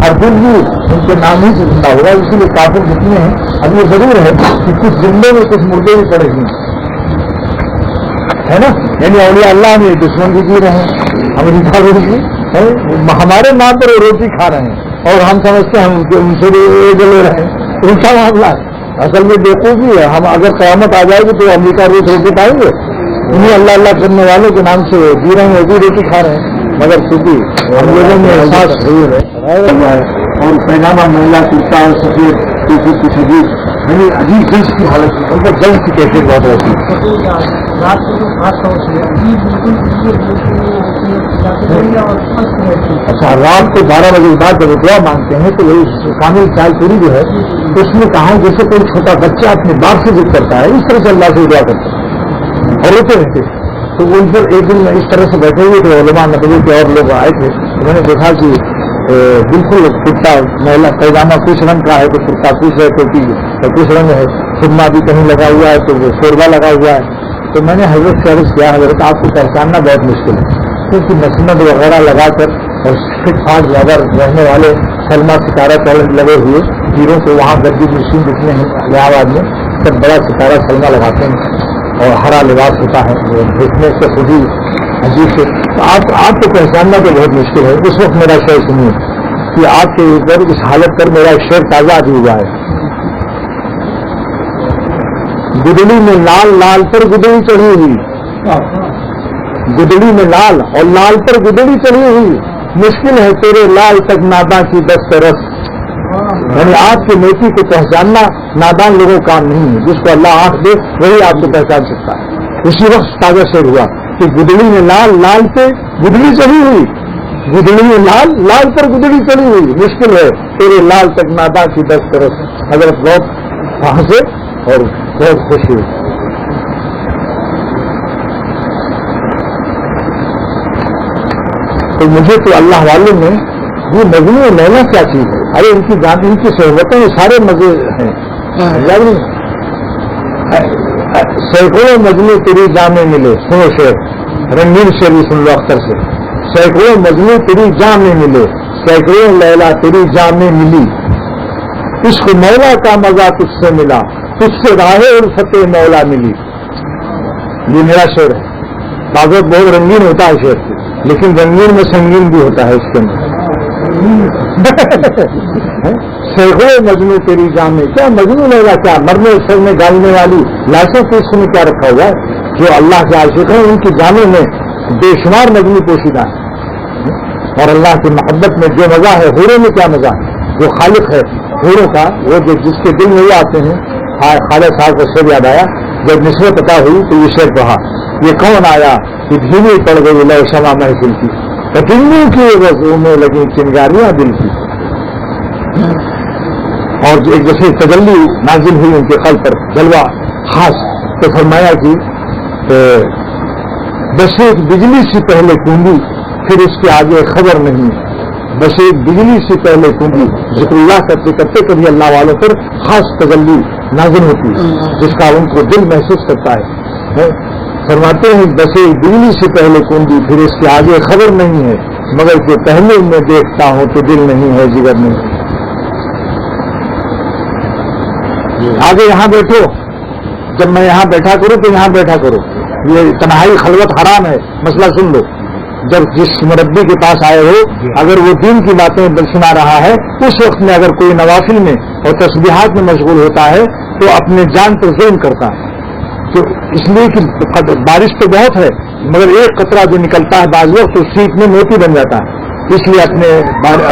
ہر دن بھی ان کے نام ہی سے زندہ ہوگا. اسی لیے کافر جتنے ہیں اب یہ ضرور ہے کہ کچھ زندے میں کچھ مردے بھی پڑے گی ہے نا. یعنی اولیاء اللہ میں دشمن بھی جی رہے ہیں, امریکہ بھی ہمارے نام پر وہ روٹی کھا رہے ہیں اور ہم سمجھتے ہیں ہم ان سے بھی جلے رہے ہیں. الٹا معاملہ ہے. اصل میں بیوقوفی ہے. ہم اگر قیامت آ جائے گی تو امریکہ روز روٹی پائیں گے. انہیں اللہ اللہ کرنے والوں کے نام سے جی رہے ہیں, وہ بھی روٹی کھا رہے ہیں. مگر چونکہ ہم لوگوں میں احساس ضرور ہے اور پیغامہ محلہ کرتا اور سفید کچھ عجیب یعنی عجیب جنس کی حالت ہے. ان کا جنس کی کیفیت بہت رہتی ہے. اچھا رات کو 12 بجے کے بعد جب دعا مانگتے ہیں تو کامل چائے پوری جو ہے اس میں کہا جیسے کوئی چھوٹا بچہ اپنے باپ سے ضد کرتا ہے اس طرح سے اللہ سے دعا کرتا ہے اور روتے رہتے. تو ان پر ایک دن اس طرح سے بیٹھے ہوئے تھے علماء نبوی کے اور لوگ آئے تھے. انہوں نے دیکھا کہ بالکل کرتا محلہ پیجامہ کچھ رنگ کا ہے تو کرتا کچھ ہے ٹوپی کچھ رنگ ہے, خدمہ بھی کہیں لگا ہوا ہے تو وہ شوربہ لگا ہوا ہے. تو میں نے حضرت سے عرض کیا حضرت آپ کو پہچاننا بہت مشکل ہے کیونکہ مسند وغیرہ لگا کر اور فٹ فاٹ زیادہ رہنے والے سلما ستارہ ٹیلنٹ لگے ہوئے ہیروں کو وہاں گردی مشین جتنے ہیں الہ آباد میں سب بڑا ستارہ سلما لگاتے ہیں اور ہرا لباس ہوتا ہے دیکھنے سے خود ہی عجیب سے. تو آپ کو پہچاننا تو بہت مشکل ہے. اس وقت میرا شعر سنیے کہ آپ کے اوپر اس حالت پر میرا ایک شعر تازہ ابھی ہوا ہے. گدڑی میں لال لال پر گدڑی چڑھی ہوئی, گدڑی میں لال اور لال پر گدڑی چڑھی ہوئی, مشکل ہے تیرے لال تک ناداں کی دست رس. یعنی آپ کی نیکی کو پہچاننا نادان لوگوں کا کام نہیں ہے. جس کو اللہ آنکھ دے وہی آپ کو پہچان سکتا ہے. اسی وقت تازہ شعر ہوا کہ گدڑی میں لال لال پہ گدڑی چڑھی ہوئی, گدڑی میں لال لال پر گدڑی چڑھی ہوئی, مشکل ہے تیرے لال تک ناداں کی دست رس. حضرت بہت ہنسے اور بہت خوشی ہوئی. تو مجھے تو اللہ والوں میں یہ مجنون و لیلا کیا چیز ہے. ارے ان کی جان ان کی صحبتوں میں سارے مزے ہیں. سینکڑوں مجنو تیری جان میں ملے, سنو شعر رنگین شعر بھی سن لو اختر سے. سینکڑوں مجنو تیری جان میں ملے, سینکڑوں لیلا تیری جان میں ملی, عشق مولا کا مزہ تجھ سے ملا, تجھ سے راہ الفت مولا ملی. یہ میرا شعر ہے. بازوت بہت رنگین ہوتا ہے شعر لیکن رنگین میں سنگین بھی ہوتا ہے اس کے اندر. سینکڑوں مجنو تیری جان میں, کیا مجنو لیلا کیا مرنے سر میں گالنے والی لاشوں کے اس میں کیا رکھا ہوا ہے. جو اللہ کے عاشق ہیں ان کی جانوں میں بے شمار مجنو پوشیدہ ہے. اور اللہ کی محبت میں جو مزہ ہے حوروں میں کیا مزہ ہے. جو خالق ہے حوروں کا وہ جو جس کے دل میں وہ آتے ہیں. خالق صاحب کو شعر یاد آیا جب نسبت عطا ہوئی تو یہ شعر کہا یہ کون آیا کہ دھیمی پڑ گئی لو شمع محفل کی, کتنی کی وضو میں لگی چنگاریاں دل کی. اور ایک دفعہ تجلی نازل ہوئی ان کے قلب پر جلوہ خاص, تو فرمایا کہ بس ایک بجلی سے پہلے کنڈی پھر اس کے آگے خبر نہیں. بس ایک بجلی سے پہلے کنڈی ذکر اللہ کرتے کرتے کبھی اللہ والوں پر خاص تجلی نازل ہوتی ہے جس کا ان کو دل محسوس کرتا ہے. فرماتے ہیں بس ایک بجلی سے پہلے کنڈی پھر اس کے آگے خبر نہیں ہے, مگر کہ پہلے میں دیکھتا ہوں تو دل نہیں ہے جگر نہیں. آگے یہاں بیٹھو, جب میں یہاں بیٹھا کروں تو یہاں بیٹھا کرو. یہ تنہائی خلوت حرام ہے. مسئلہ سن لو. جب جس مربی کے پاس آئے ہو اگر وہ دین کی باتیں سنا رہا ہے اس وقت میں اگر کوئی نوافل میں اور تسبیحات میں مشغول ہوتا ہے تو اپنے جان پر ظلم کرتا ہے. تو اس لیے کہ بارش تو بہت ہے مگر ایک قطرہ جو نکلتا ہے بعض وقت تو سیٹ میں موتی بن جاتا ہے. اس لیے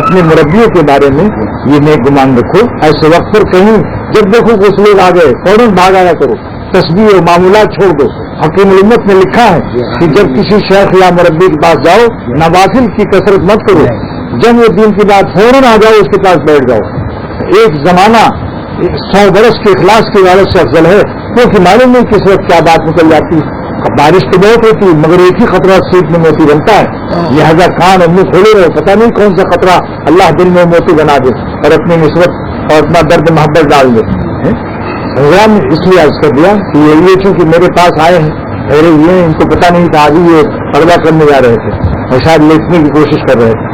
اپنے مربیوں کے بارے میں یہ نیک گمان رکھو. ایسے وقت پر کہیں جب دیکھو کچھ لوگ آ گئے فوراً بھاگ آیا کرو, تسبیح اور معمولات چھوڑ دو. حکیم الامت نے لکھا ہے کہ جب کسی شیخ یا مربی کے پاس جاؤ نوافل کی کثرت مت کرو, جب وہ دین کی بات فوراً آ جاؤ اس کے پاس بیٹھ جاؤ. ایک زمانہ 100 برس کے اخلاص کی عبادت سے افضل ہے کیونکہ معلوم نہیں کس وقت کیا بات نکل جاتی. بارش تو بہت ہوتی مگر ایک ہی خطرہ سیٹ میں موتی بنتا ہے. لہذا کان اور منہ کھولے رہے, پتہ نہیں کون سا خطرہ اللہ دل میں موتی بنا دے اور اپنی نسبت اور اپنا درد محبت ڈال دے. حضرات نے اس لیے عرض کر دیا کہ یہ چونکہ میرے پاس آئے ہیں ان کو پتہ نہیں تھا آج یہ پردہ کرنے جا رہے تھے اور شاید لکھنے کی کوشش کر رہے تھے.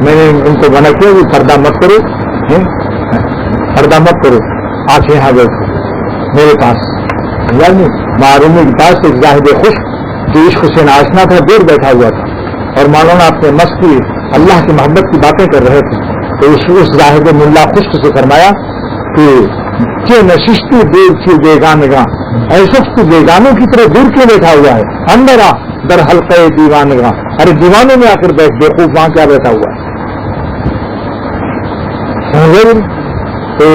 میں نے ان کو منع کیا کہ پردہ مت کرو، پردہ مت کرو، آنکھیں یہاں بیٹھو میرے پاس، یعنی معرومی کے پاس ایک زاہد خوش جو عشق سے ناشنا تھا دور بیٹھا ہوا تھا، اور مولانا اپنے مستی اللہ کی محبت کی باتیں کر رہے تھے، تو اس زاہد ملا خشک سے فرمایا کہ نشستی دور کی بیگانگاں، ایسا تو بیگانوں کی طرح دور کیوں بیٹھا ہوا ہے، اندر آ در حلقہ دیوانگاں، ارے دیوانوں میں آ کر بیٹھ، بیوقوف وہاں کیا بیٹھا ہوا ہے. تو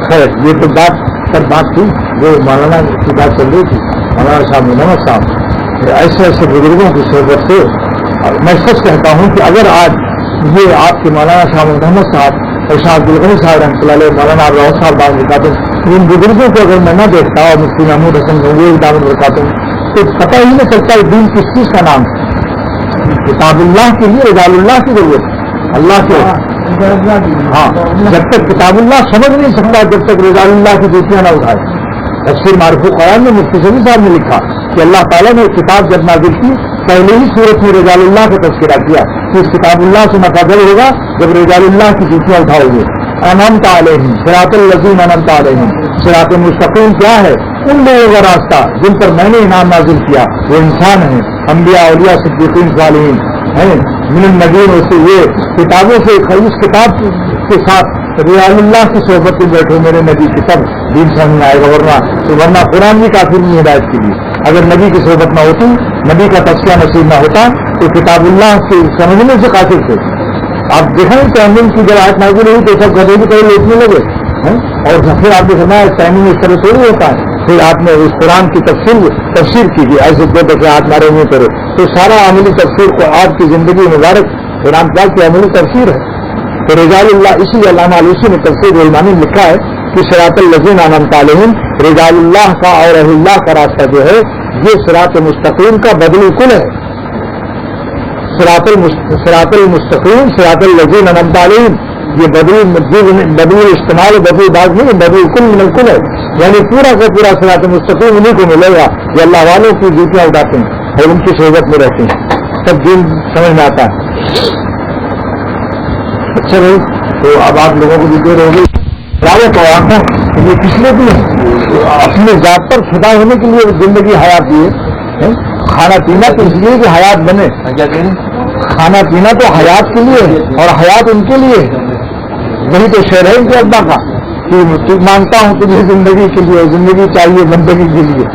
خیر یہ تو بات تھی جو مولانا کی بات چل رہی تھی، مولانا صاحب محمد صاحب ایسے ایسے بزرگوں کی صحبت سے میں سچ کہتا ہوں کہ اگر آج یہ آپ کے مولانا صاحب محمد صاحب اور شاہ عبدالغنی صاحب رحمۃ اللہ علیہ، مولانا راؤ صاحب دامن برکاتہ، ان بزرگوں کو اگر میں نہ دیکھتا اور مفتی محمود حسن گنگوئی دامن برکاتہ، تو پتہ ہی نہیں چلتا دین کس چیز کا نام ہے. کتاب اللہ کے لیے رجال اللہ کی ضرورت ہے، اللہ کے ہاں جب تک کتاب اللہ سمجھ نہیں سکتا جب تک رجال اللہ کی جوتیاں نہ اٹھائے. تفسیر معرف القرآن میں مفتی شفیع صاحب نے لکھا کہ اللہ تعالیٰ نے ایک کتاب جب نازل کی پہلے ہی صورت میں رجال اللہ کا تذکرہ کیا کہ اس کتاب اللہ سے نفاذل ہوگا جب رجال اللہ کی جوتیاں اٹھاؤ گے. انعمت علیہم صراط الذین انعمت علیہم، صراط مستقیم کیا ہے؟ ان لوگوں کا راستہ جن پر میں نے انعام نازل کیا، وہ انسان ہیں، انبیاء اولیاء صدیقین صالحین ہیں، من النبیین. سے یہ کتابوں سے اس کتاب کے ساتھ رجال اللہ کی صحبت میں بیٹھو میرے نبی کی، تب دین سمجھ میں آئے گا، ورنہ قرآن بھی کافی نہیں ہدایت کے لیے. اگر نبی کی صحبت نہ ہوتی، نبی کا تذکیہ نصیب نہ ہوتا تو کتاب اللہ سے سمجھنے سے قاصر تھے. آپ دیکھیں تیمم کی جب آیت نازل ہوئی تو سب گدے بھی کہیں لوٹنے لگے، اور پھر آپ نے فرمایا تیمم اس طرح تھوڑی ہوتا ہے. پھر آپ نے اس قرآن کی تفسیر کی کہ ایسے دو دفعے ہاتھ مارے ہوئے کرو، تو سارا عملی تفسیر کو آپ کی زندگی مبارک قرآن پاک کی عملی تفسیر ہے. تو رجال اللہ، اسی لیے علامہ علوسی نے تفسیر علمانی میں لکھا ہے کہ صراط الذین انعمت علیہم، رجال اللہ کا اور اہل اللہ کا راستہ جو ہے یہ صراط مستقیم کا بدل کل ہے. صراط المستقیم صراط الذین انعمت علیہم، یہ بدل استعمال بدل باغ نہیں، بدل کل من الکل ہے، یعنی پورا کا پورا صراط مستقیم انہیں کو ملے گا یہ اللہ والوں کی جوتیاں اٹھاتے ہیں اور ان کی صحبت میں رہتے ہیں، تب دین سمجھ میں آتا ہے. اچھا بھائی، تو اب آپ لوگوں کو بھی دے رہے ہوگی یہ پچھلے بھی اپنے ذات پر فدا ہونے کے لیے زندگی حیات دیے. کھانا پینا تو اس لیے کہ حیات بنے، کھانا پینا تو حیات کے لیے اور حیات ان کے لیے. وہی تو شعر ہے ان کے ابا کا کہ مانگتا ہوں تجھے زندگی کے لیے، زندگی چاہیے بندگی کے لیے.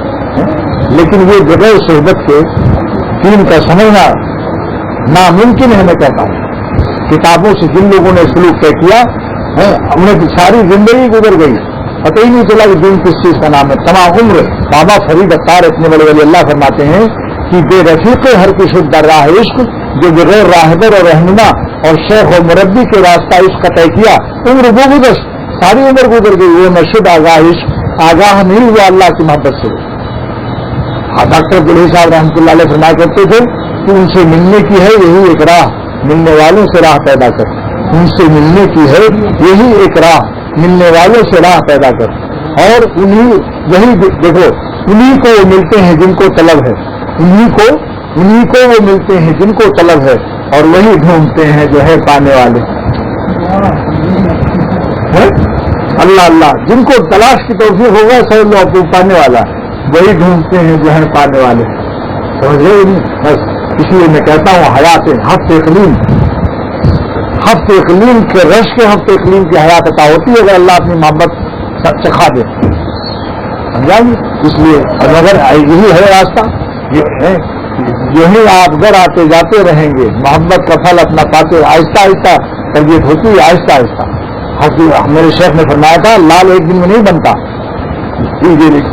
لیکن یہ بغیر صحبت کے دین کا سمجھنا ناممکن ہے. میں کہتا ہوں کتابوں سے جن لوگوں نے سلوک طے کیا انہیں ساری زندگی گزر گئی، پتہ ہی نہیں چلا کہ دین کس چیز کا نام ہے. تمام عمر بابا فرید اختار اتنے بڑے ولی اللہ فرماتے ہیں کہ بے رفیق ہر کی شد در راہ عشق، جو بغیر راہبر اور رہنما اور شیخ و مربی کے راستہ عشق کا طے کیا، عمر وہ گزشت، ساری عمر گزر گئی، وہ نشد آگاہ عشق، آگاہ نہیں ہوا اللہ کی محبت سے. ڈاکٹر عبدالحی صاحب رحمۃ اللہ علیہ فرمایا کرتے تھے کہ ان سے ملنے کی ہے یہی ایک راہ، ملنے والوں سے راہ پیدا کر. ان سے ملنے کی ہے یہی ایک راہ، ملنے والوں سے راہ پیدا کر. اور یہی دیکھو، انہی کو وہ ملتے ہیں جن کو طلب ہے، انہی کو وہ ملتے ہیں جن کو طلب ہے، اور وہی ڈھونڈتے ہیں جو ہے پانے والے. اللہ اللہ، جن کو تلاش کی توفیق ہوگا سو لوگ پانے والا، وہی ڈھونڈتے ہیں جو ہے پانے والے. سمجھے؟ بس اس لیے میں کہتا ہوں حیات ہفت اقلیم کے رش کے ہفت اقلیم کی حیات عطا ہوتی ہے اگر اللہ اپنی محبت چکھا دے. سمجھا؟ اس لیے اگر یہی ہے راستہ، یہی آپ گھر آتے جاتے رہیں گے، محبت کا پھل اپنا پاتے، آہستہ آہستہ تربیت ہوتی ہے، آہستہ آہستہ. میرے شیخ نے فرمایا تھا لال ایک دن میں نہیں بنتا.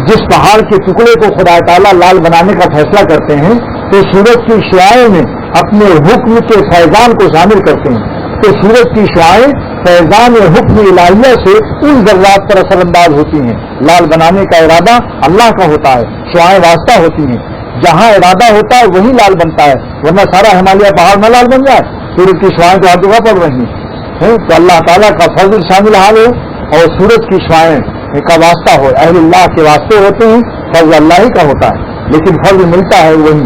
جس پہاڑ کے ٹکڑے کو خدا تعالیٰ لال بنانے کا فیصلہ کرتے ہیں تو سورج کی شعاعیں میں اپنے حکم کے فیضان کو شامل کرتے ہیں. تو سورج کی شعاعیں فیضان حکم الہیہ سے ان ذرات پر اثر انداز ہوتی ہیں. لال بنانے کا ارادہ اللہ کا ہوتا ہے، شعاعیں واسطہ ہوتی ہیں. جہاں ارادہ ہوتا ہے وہی لال بنتا ہے، ورنہ سارا ہمالیہ پہاڑ نہ لال بن جائے. سورج کی شعاعیں تو ہر جگہ پڑ رہی ہیں، تو اللہ تعالیٰ کا فضل شامل حال ہو اور سورج کی شعاعیں کا واسطہ ہو. اہل اللہ کے واسطے ہوتے ہیں، فضل اللہ ہی کا ہوتا ہے، لیکن فضل ملتا ہے وہی.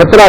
17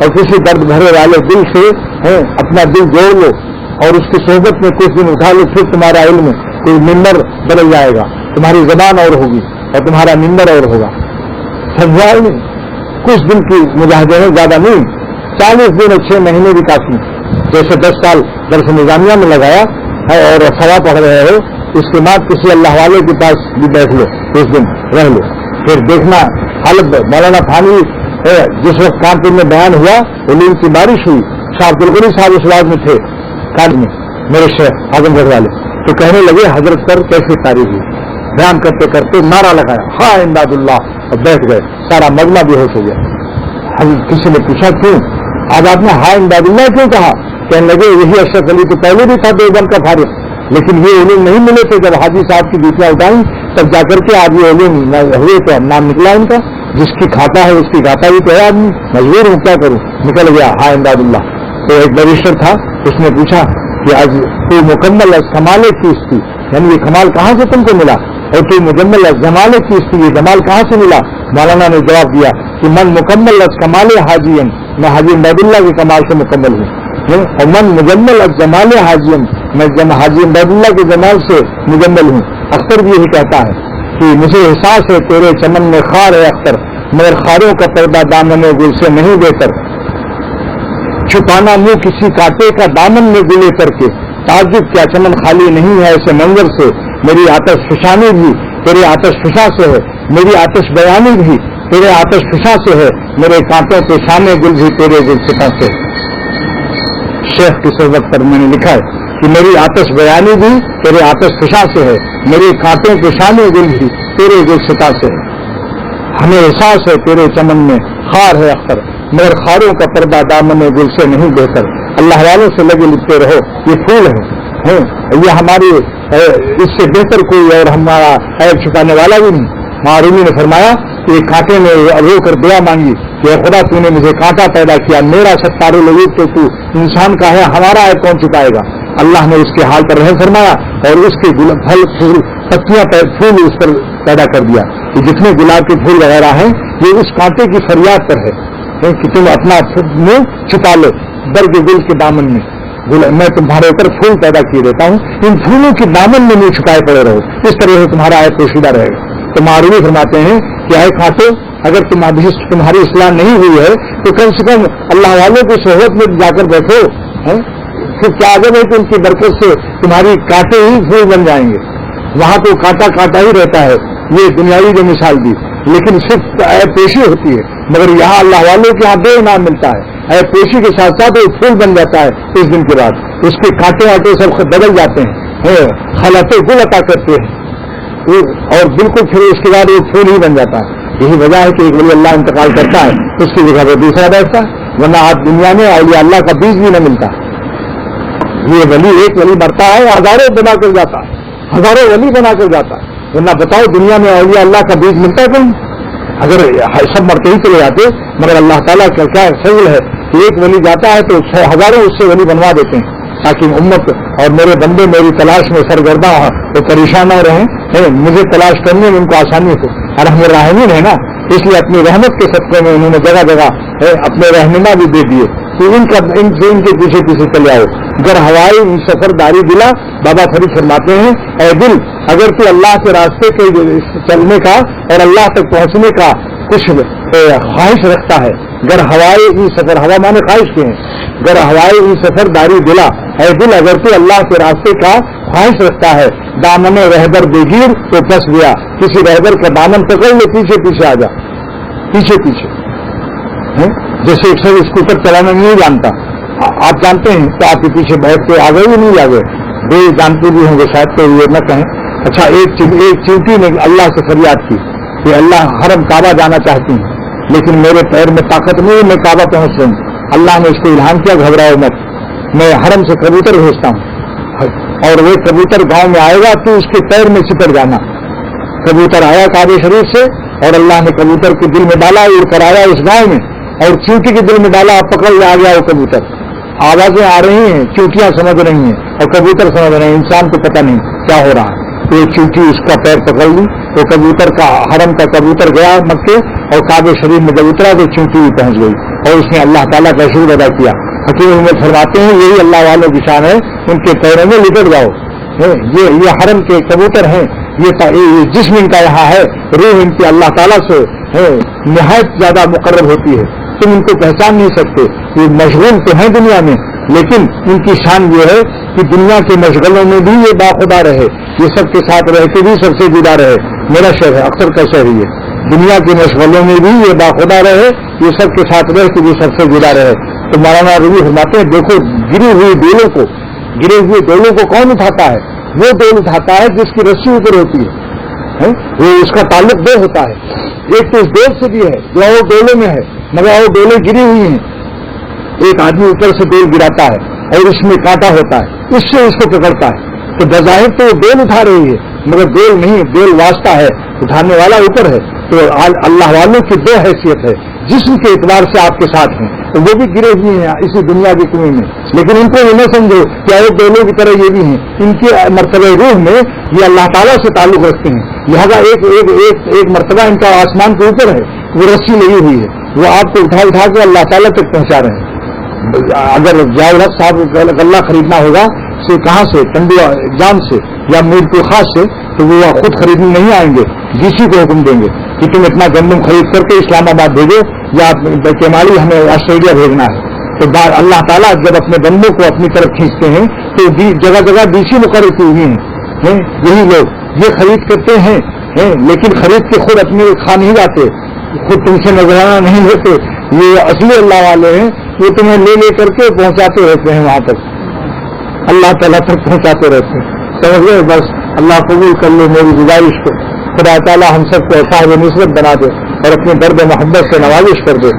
اور کسی درد بھرے والے دل سے اپنا دل جوڑ لو اور اس کی صحبت میں کچھ دن اٹھا لو، پھر تمہارا علم کوئی ممبر بدل جائے گا، تمہاری زبان اور ہوگی اور تمہارا ممبر اور ہوگا. سمجھا نہیں؟ کچھ دن کی مجاہدے ہیں، زیادہ نہیں. 40 دن اور 6 مہینے بھی کافی. جیسے 10 سال درس نظامیہ میں لگایا ہے اور سوا پڑھ رہے ہو، اس کے بعد کسی اللہ والے کے پاس بھی بیٹھ لو، کچھ دن رہ لو، پھر دیکھنا حالت. مولانا تھانوی جس وقت کانپور میں بیان ہوا، علوم کی بارش ہوئی، شاہ عبد الغنی صاحب اس وقت میں تھے کالج میں، میرے شیخ اعظم گڑھ والے، تو کہنے لگے حضرت پر کیسے تاریخ ہوئی. بیان کرتے کرتے نعرہ لگایا ہاں امداد اللہ، اور بیٹھ گئے، سارا مجمع بے ہوش ہو گیا. کسی نے پوچھا کیوں آج آپ نے ہاں امداد اللہ کیوں کہا؟ کہنے لگے یہی اشرف علی تو پہلے بھی تھا دیوبند کا فارغ، لیکن یہ علوم نہیں ملے تھے. جب حاجی صاحب کی ڈیوٹیاں اٹھائیں تب جا کر کے آج یہ علوم ہوئے تو نام نکلا ان کا. جس کی کھاتا ہے اس کی گاتا بھی تو ہے آدمی، مجبور ہوں کیا کروں، نکل گیا ہاں امداد اللہ. تو ایک بیرسٹر تھا، اس نے پوچھا کہ آج تو مکمل از کمال چیز تھی، یعنی یہ کمال کہاں سے تم کو ملا، اور تو مجمل از جمال چیز تھی، یہ جمال کہاں سے ملا؟ مولانا نے جواب دیا کہ من مکمل از کمال حاجی، میں حاجی امداد اللہ کے کمال سے مکمل ہوں، اور من مجمل از جمال حاجی، میں حاجی امداد اللہ کے جمال سے مجمل ہوں. اختر بھی یہی کہتا ہے کہ مجھے احساس ہے تیرے چمن میں خار ہے اختر، مگر خاروں کا پردہ دامن گل سے نہیں بہتر، چھپانا منہ کسی کانٹے کا دامن میں گلے کر کے، تعجب کیا چمن خالی نہیں ہے ایسے منظر سے، میری آتش فشانی بھی تیرے آتش فشاں سے ہے، میری آتش بیانی بھی تیرے آتش فشاں سے ہے، میرے کانٹوں کے شانے گل بھی تیرے گلستاں سے. شیخ کی صحبت پر میں نے لکھا ہے کہ میری آتش بیانی بھی تیرے آتش فشاں سے ہے، میرے کانٹوں کے شانے گل بھی تیرے گلستاں سے ہے. ہمیں احساس ہے تیرے چمن میں خار ہے اختر، مگر خاروں کا پردہ دامن گل سے نہیں بہتر. اللہ والوں سے لگے لکھتے رہو، یہ پھول ہے، یہ ہماری اس سے بہتر کوئی اور ہمارا عیب چھپانے والا بھی نہیں. معرومی نے فرمایا کہ ایک کانٹے نے رو کر دعا مانگی کہ خدا تو نے مجھے کانٹا پیدا کیا، میرا ستار الوجود تو انسان کا ہے، ہمارا عیب کون چھپائے گا؟ اللہ نے اس کے حال پر رحم فرمایا اور اس کے پھل پھول پتیاں پھول اس پر پیدا کر دیا کہ جتنے گلاب کے پھول وغیرہ ہیں یہ اس کانٹے کی فریاد پر ہے کہ تم اپنا منہ چھپا لو درد گل کے دامن میں، میں تمہارے اوپر پھول پیدا کیے دیتا ہوں، ان پھولوں کے دامن میں منہ چھپائے پڑے رہو، اس طرح سے تمہارا عیب پوشیدہ رہے گا. تو معروی فرماتے ہیں کہ اے کانٹے، اگر تمہاری اصلاح نہیں ہوئی ہے تو کم سے کم اللہ والوں کی صحبت میں جا کر بیٹھو، پھر کیا عجب ہے کہ ان کی برکت سے تمہاری کانٹے ہی پھول بن جائیں گے. وہاں تو کانٹا کانٹا ہی رہتا ہے، یہ دنیاوی جو مثال دی، لیکن صرف عیب پیشی ہوتی ہے، مگر یہاں اللہ والوں کے یہاں بے انعام ملتا ہے. عیب پیشی کے ساتھ ساتھ وہ پھول بن جاتا ہے، اس دن کے بعد اس کے کانٹے واٹے سب بدل جاتے ہیں، خلطے گل عطا کرتے ہیں اور بالکل پھر اس کے بعد وہ پھول ہی بن جاتا ہے. یہی وجہ ہے کہ ایک ولی اللہ انتقال کرتا ہے اس کی جگہ پہ دوسرا بیٹھتا ہے، ورنہ آج دنیا میں اولیاء اللہ کا بیج بھی نہ ملتا. یہ ولی ایک ولی مرتا ہے ہزاروں بنا کر جاتا ہے، ہزاروں ولی بنا کر جاتا ہے، ورنہ بتاؤ دنیا میں اولیاء اللہ کا بیج ملتا ہے کہیں؟ اگر سب مرتے ہی چلے جاتے، مگر اللہ تعالیٰ کا کیا فضل ہے کہ ایک ولی جاتا ہے تو ہزاروں اس سے ولی بنوا دیتے ہیں تاکہ امت اور میرے بندے میری تلاش میں سرگرداں وہ پریشان نہ رہیں، مجھے تلاش کرنے میں ان کو آسانی ہو. ارحم الراحمین ہے نا، اس لیے اپنی رحمت کے صدقے میں انہوں نے جگہ جگہ اپنے رہنما بھی دے دیے تو ان کے پیچھے پیچھے چلے آؤ. گر ہوائی سفر داری دلا، بابا فرید فرماتے ہیں اے دل، اگر تو اللہ کے راستے کے چلنے کا اور اللہ تک پہنچنے کا کچھ خواہش رکھتا ہے، گر ہوائے سفر، ہوا مانے خواہش کے ہیں، گر ہوائے سفر داری دلا، اے دل اگر تو اللہ کے راستے کا خواہش رکھتا ہے، دامن رہبر بے گیر تو پھنس گیا، کسی رہبر کا دامن پکڑ لے، پیچھے پیچھے آ جا، پیچھے پیچھے. جیسے ایک سر اسکوٹر چلانا نہیں جانتا، آپ جانتے ہیں تو آپ کے پیچھے بیٹھ کے آ گئے یا نہیں آ گئے؟ بے جانتے بھی ہوں گے شاید، تو یہ نہ کہیں. اچھا ایک چیونٹی نے اللہ سے فریاد کی کہ اللہ حرم کعبہ جانا چاہتی ہوں لیکن میرے پیر میں طاقت نہیں ہے، میں کعبہ پہنچ رہی ہوں. اللہ نے اس کو الہام کیا گھبراؤ مت، میں حرم سے کبوتر بھیجتا ہوں اور وہ کبوتر گاؤں میں آئے گا تو اس کے پیر میں چپٹ جانا. کبوتر آیا کعبے شریف سے اور اللہ نے کبوتر کے دل میں ڈالا، اڑ کر آیا اس گاؤں میں اور چونٹی کے دل میں ڈالا، پکڑ آ گیا وہ کبوتر. آوازیں آ رہی ہیں، چونٹیاں سمجھ رہی ہیں اور کبوتر سمجھ رہے ہیں، انسان کو پتہ نہیں کیا ہو رہا ہے. تو یہ چونٹی اس کا پیر پکڑ لی تو کبوتر کا حرم کا کبوتر گیا مکے اور کعبے شریف میں جب اترا تو چونٹی بھی پہنچ گئی. اور اس نے اللہ تعالیٰ کا شکر ادا کیا. حکیم احمد فرماتے ہیں یہی اللہ والوں کی شان ہے, ان کے پیروں میں لپٹ جاؤ. یہ حرم کے کبوتر ہیں, یہ جسم ان کا یہاں ہے, روح ان کی اللہ تعالیٰ سے نہایت زیادہ مقرب ہوتی ہے, تم ان کو پہچان نہیں سکتے. یہ مشغول تو ہیں دنیا میں, لیکن ان کی شان یہ ہے کہ دنیا کے مشغلوں میں بھی یہ باخدا رہے, یہ سب کے ساتھ رہ کے بھی سب سے جدا رہے. میرا شہر ہے, اکثر کا شہر یہ, دنیا کے مشغلوں میں بھی یہ باخدا رہے, یہ سب کے ساتھ رہ کے بھی سب سے جدا رہے. تو مولانا رومی فرماتے ہیں دیکھو گرے ہوئے ڈولوں کو کون اٹھاتا ہے؟ وہ ڈول اٹھاتا ہے جس کی رسی اوپر ہوتی ہے, وہ اس کا تعلق دو ہوتا ہے. ایک تو اس ڈول سے بھی ہے جو وہ ڈولوں میں ہے, مگر وہ ڈولیں گری ہوئی ہیں. ایک آدمی اوپر سے ڈول گراتا ہے اور اس میں کانٹا ہوتا ہے, اس سے اس کو پکڑتا ہے. تو بظاہر تو وہ ڈول اٹھا رہی ہے, مگر ڈول نہیں, ڈول واسطہ ہے, اٹھانے والا اوپر ہے. تو اللہ والوں کی دو حیثیت ہے, جسم کے اعتبار سے آپ کے ساتھ ہیں تو وہ بھی گرے ہوئے ہیں اسی دنیا کی کنویں میں, لیکن ان کو یہ نہ سمجھو کہ وہ ڈولوں کی طرح یہ بھی ہیں. ان کے مرتبہ روح میں یہ اللہ تعالیٰ سے تعلق رکھتے ہیں, لہذا ایک مرتبہ ان کا آسمان کے اوپر ہے, وہ رسی لگی ہوئی ہے, وہ آپ کو اٹھا کے اللہ تعالیٰ تک پہنچا رہے ہیں. اگر ضیاء الحق صاحب کو غلہ خریدنا ہوگا سے کہاں سے, ٹنڈو جام سے یا میر پور خاص سے, تو وہ خود خریدنے نہیں آئیں گے, ڈی سی کو حکم دیں گے کہ تم اتنا گندم خرید کر کے اسلام آباد بھیجو یا کیمالی ہمیں آسٹریلیا بھیجنا ہے. تو اللہ تعالیٰ جب اپنے بندوں کو اپنی طرف کھینچتے ہیں تو جگہ جگہ ڈی سی مقرر کی ہوئی ہیں. یہی لوگ یہ خرید کرتے ہیں, لیکن خرید کے خود اپنے کھا نہیں جاتے, خود تم سے نظرانہ نہیں ہوتے. یہ اصلی اللہ والے ہیں, وہ تمہیں لے کر کے پہنچاتے رہتے ہیں وہاں تک, اللہ تعالیٰ تک پہنچاتے رہتے ہیں. سمجھ گئے؟ بس اللہ قبول کر لے میری گزارش کو. خدا تعالیٰ ہم سب کو صاحب نسبت بنا دے اور اپنے درد محبت سے نوازش کر دے,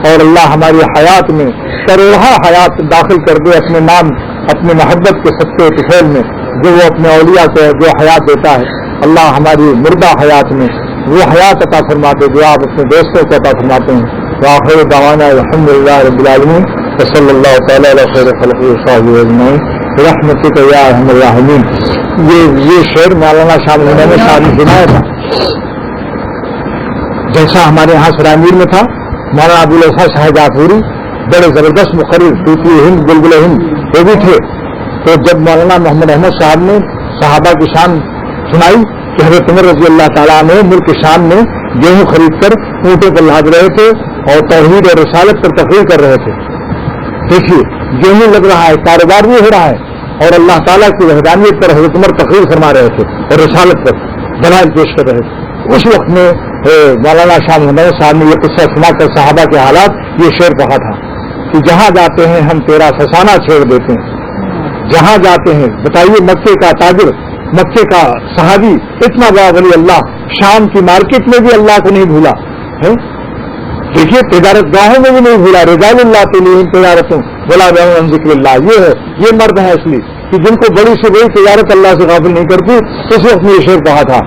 اور اللہ ہماری حیات میں کروڑہ حیات داخل کر دے اپنے نام, اپنے محبت کے سچے طفیل میں, جو وہ اپنے اولیاء کو جو حیات دیتا ہے. اللہ ہماری مردہ حیات میں وہ حیات عطا فرماتے جو آپ اپنے دوستوں کو عطا فرماتے ہیں. وآخر دعوانا الحمد للہ رب العالمین وصلی اللہ تعالیٰ علی خیر خلقہ وصحبہ اجمعین برحمتک یا ارحم الراحمین. یہ شعر مولانا شاہ نے شادی سنایا تھا, جیسا ہمارے یہاں سرائمیر میں تھا. مولانا ابوالوفا شاہ جعفری بڑے زبردست مقرر, طوطی ہند بلبل ہند وہ بھی تھے. تو جب مولانا محمد احمد صاحب نے صحابہ کی شان سنائی کہ حضرت عمر رضی اللہ تعالیٰ نے ملک شام میں گیہوں خرید کر اونٹوں پر لاد رہے تھے اور توحید اور رسالت پر تقریر کر رہے تھے. دیکھیے گیہوں لگ رہا ہے, کاروبار بھی ہو رہا ہے, اور اللہ تعالیٰ کی وحدانیت پر حضرت عمر تقریر فرما رہے تھے اور رسالت پر دلائل پیش کر رہے تھے. اس وقت میں مولانا شاہ محمد صاحب نے یہ قصہ سنا کر صحابہ کے حالات یہ شعر کہا تھا کہ جہاں جاتے ہیں ہم تیرا فسانہ چھیڑ دیتے ہیں. جہاں جاتے ہیں, بتائیے مکے کا تاجر, مکے کا صحابی, اتنا بڑا ولی اللہ, شام کی مارکیٹ میں بھی اللہ کو نہیں بھولا. دیکھیے تجارت گاہوں میں بھی نہیں بھولا. رجال اللہ تلیم تجارتوں بلا بہن ذکر اللہ, یہ ہے, یہ مرد ہے اصلی کہ جن کو بڑی سے بڑی تجارت اللہ سے غافل نہیں کرتی. اس وقت میں یہ شعر کہا تھا,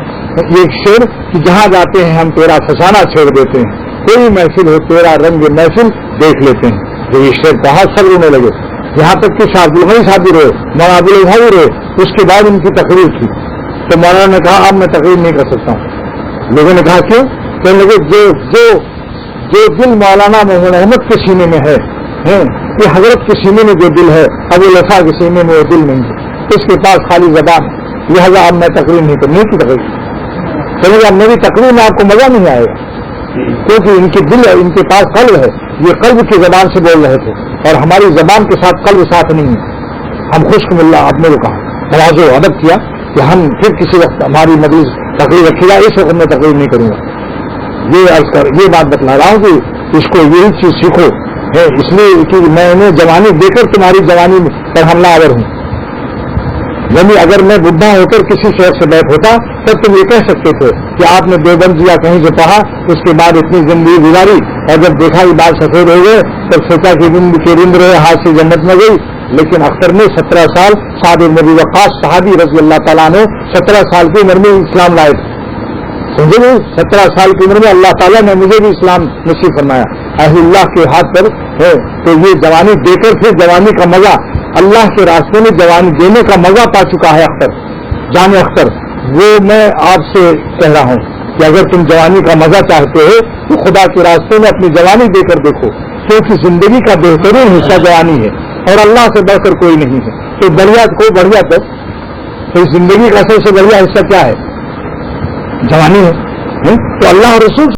یہ شعر کہ جہاں جاتے ہیں ہم تیرا فسانہ چھیڑ دیتے ہیں, کوئی محفل ہو تیرا رنگ محفل دیکھ لیتے ہیں. جو یہ شعر کہا سب رونے لگے, یہاں تک کہ شاہ عبدالغنی صاحب بھی رہے, مولانا ابوالوفا بھی رہے. اس کے بعد ان کی تقریر تھی تو مولانا نے کہا اب میں تقریر نہیں کر سکتا ہوں. لوگوں نے کہا کیوں؟ کہنے لگے جو دل مولانا محمد احمد کے سینے میں ہے, یہ حضرت کے سینے میں جو دل ہے ابوالوفا کے سینے میں وہ دل نہیں ہے, اس کے پاس خالی زبان, لہذا اب میں تقریر نہیں کرنے کی تقریر. کہنے لگا میری تقریر میں آپ کو مزہ نہیں آئے گا, کیونکہ ان کے دل ہے, ان کے پاس قلب ہے, یہ قلب کی زبان سے بول رہے تھے اور ہماری زبان کے ساتھ قلب ساتھ نہیں ہے. ہم خوشک ملا آپ نے کہا, تواضع و ادب کیا کہ ہم پھر کسی وقت ہماری مجلس تقریر رکھے گا, اس وقت میں تقریر نہیں کروں گا. یہ بات بتلا رہا ہوں کہ اس کو یہی چیز سیکھو, اس لیے کہ میں انہیں جوانی دے کر تمہاری جوانی پر حملہ آور ہوں. یعنی اگر میں بڈھا ہو کر کسی شہر سے بیٹھ ہوتا تب تم یہ کہہ سکتے تھے کہ آپ نے دیوبند یا کہیں سے پڑھا, اس کے بعد اتنی زندگی گزاری, اور جب دیکھا یہ بال سفید ہو گئے تب سوچا کہ رند رہے ہاتھ سے جنت میں گئی. لیکن اختر نے 17 سال سعد بن ابی وقاص صحابی رضی اللہ تعالیٰ نے 17 سال کی عمر میں اسلام لائے تھے. سمجھے نہیں, 17 سال کی عمر میں اللہ تعالیٰ نے مجھے بھی اسلام نصیب فرمایا اہل اللہ کے ہاتھ پر ہے. تو یہ جوانی دے کر پھر جوانی کا مزہ, اللہ کے راستے میں جوانی دینے کا مزہ پا چکا ہے اختر, جان اختر. وہ میں آپ سے کہہ رہا ہوں کہ اگر تم جوانی کا مزہ چاہتے ہو تو خدا کے راستے میں اپنی جوانی دے کر دیکھو. کیونکہ زندگی کا بہترین حصہ جوانی ہے اور اللہ سے بڑھ کر کوئی نہیں ہے. تو بڑھیا تو زندگی کا سب سے بڑھیا حصہ کیا ہے؟ جوانی ہے. تو اللہ اور رسول